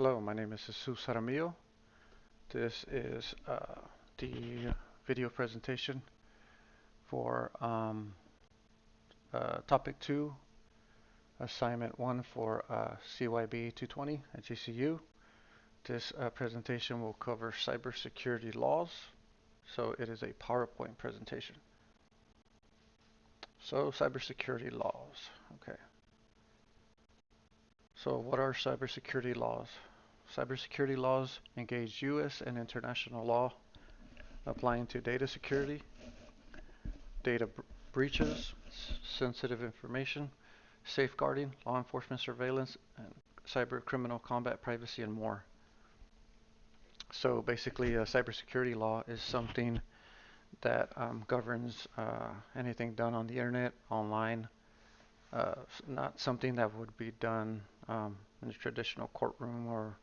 Hello, my name is Jesus Jaramillo. This is the video presentation for topic 2, assignment 1 for CYB 220 at GCU. This presentation will cover cybersecurity laws, so it is a PowerPoint presentation. So, cybersecurity laws. Okay. So, what are cybersecurity laws? Cybersecurity laws engage U.S. and international law applying to data security, data breaches, sensitive information, safeguarding, law enforcement surveillance, and cyber criminal combat, privacy, and more. So basically, a cybersecurity law is something that governs anything done on the internet, online, not something that would be done in a traditional courtroom or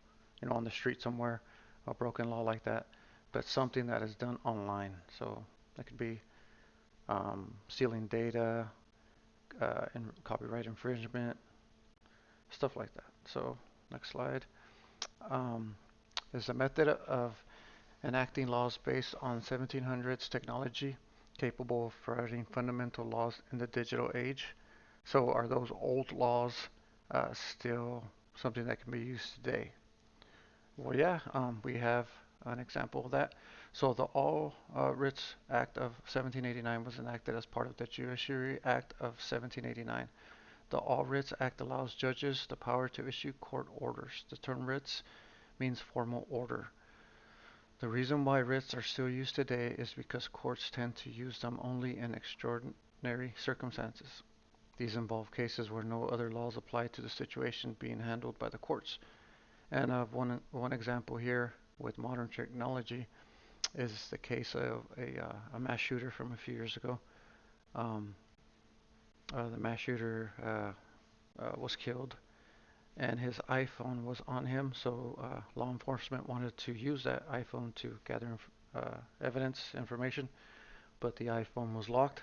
on the street somewhere, a broken law like that, but something that is done online. So that could be stealing data, copyright infringement, stuff like that. So next slide. Is a method of enacting laws based on 1700s technology capable of providing fundamental laws in the digital age. So are those old laws still something that can be used today? Well, yeah, we have an example of that. So the All Writs Act of 1789 was enacted as part of the Judiciary Act of 1789. The All Writs Act allows judges the power to issue court orders. The term writs means formal order. The reason why writs are still used today is because courts tend to use them only in extraordinary circumstances. These involve cases where no other laws apply to the situation being handled by the courts. And one example here with modern technology is the case of a mass shooter from a few years ago. Um, the mass shooter was killed and his iPhone was on him, so law enforcement wanted to use that iPhone to gather evidence, information, but the iPhone was locked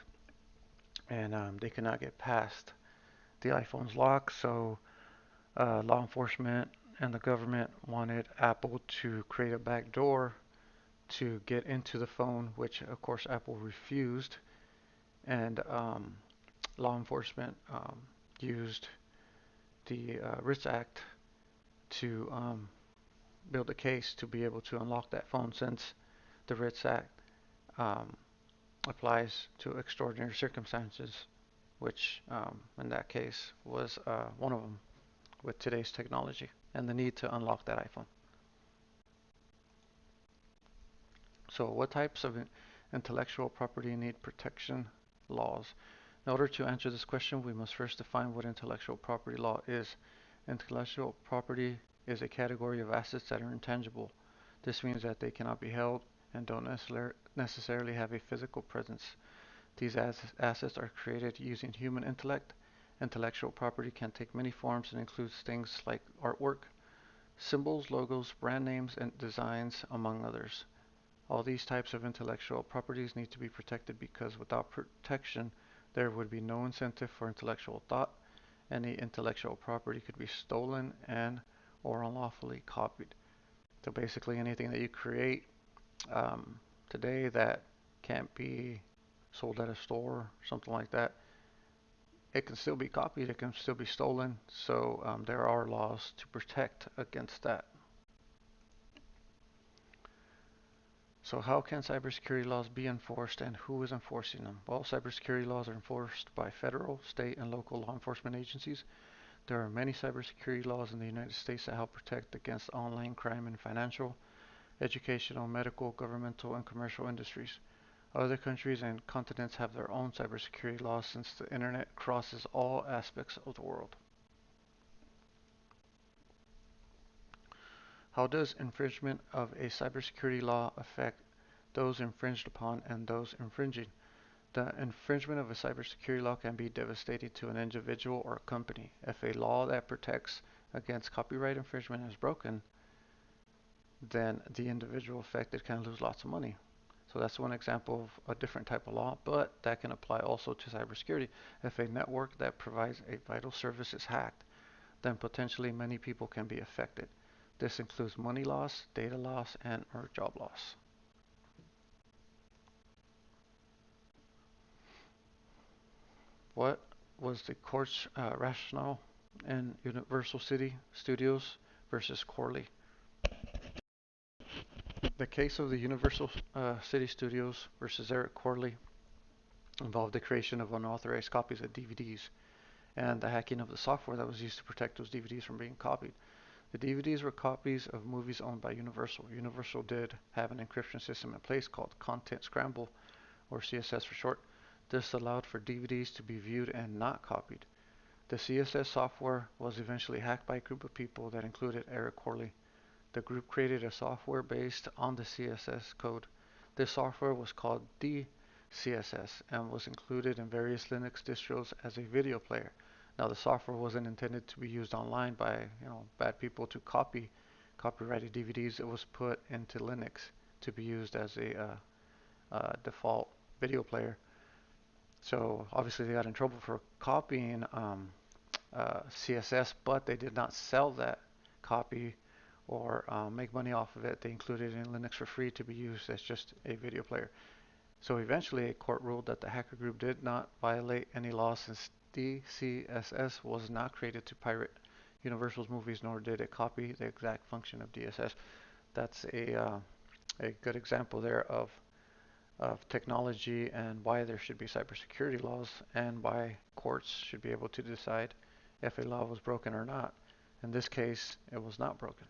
and they could not get past the iPhone's lock, so law enforcement and the government wanted Apple to create a back door to get into the phone, which of course Apple refused, and law enforcement used the Writs Act to build a case to be able to unlock that phone, since the Writs Act um, applies to extraordinary circumstances, which in that case was one of them with today's technology and the need to unlock that iPhone. So what types of intellectual property need protection laws? In order to answer this question, we must first define what intellectual property law is. Intellectual property is a category of assets that are intangible. This means that they cannot be held and don't necessarily have a physical presence. These assets are created using human intellect. Intellectual property can take many forms and includes things like artwork, symbols, logos, brand names, and designs, among others. All these types of intellectual properties need to be protected because without protection, there would be no incentive for intellectual thought. Any intellectual property could be stolen and or unlawfully copied. So basically anything that you create today that can't be sold at a store, something like that, it can still be copied, it can still be stolen. So there are laws to protect against that. So how can cybersecurity laws be enforced and who is enforcing them? Well, cybersecurity laws are enforced by federal, state, and local law enforcement agencies. There are many cybersecurity laws in the United States that help protect against online crime in financial, educational, medical, governmental, and commercial industries. Other countries and continents have their own cybersecurity laws since the internet crosses all aspects of the world. How does infringement of a cybersecurity law affect those infringed upon and those infringing? The infringement of a cybersecurity law can be devastating to an individual or a company. If a law that protects against copyright infringement is broken, then the individual affected can lose lots of money. So that's one example of a different type of law, but that can apply also to cybersecurity. If a network that provides a vital service is hacked, then potentially many people can be affected. This includes money loss, data loss, and or job loss. What was the court's rationale in Universal City Studios versus Corley? The case of the Universal City Studios versus Eric Corley involved the creation of unauthorized copies of DVDs and the hacking of the software that was used to protect those DVDs from being copied. The DVDs were copies of movies owned by Universal. Universal did have an encryption system in place called Content Scramble, or CSS for short. This allowed for DVDs to be viewed and not copied. The CSS software was eventually hacked by a group of people that included Eric Corley. The group created a software based on the CSS code. This software was called DCSS and was included in various Linux distros as a video player. Now the software wasn't intended to be used online by bad people to copy copyrighted DVDs. It was put into Linux to be used as a default video player. So obviously they got in trouble for copying CSS, but they did not sell that copy or make money off of it. They included it in Linux for free to be used as just a video player. So eventually a court ruled that the hacker group did not violate any law since DCSS was not created to pirate Universal's movies, nor did it copy the exact function of DSS. That's a good example there of technology and why there should be cybersecurity laws and why courts should be able to decide if a law was broken or not. In this case, it was not broken.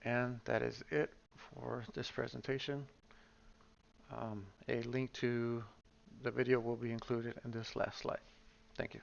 And that is it for this presentation. A link to the video will be included in this last slide. Thank you.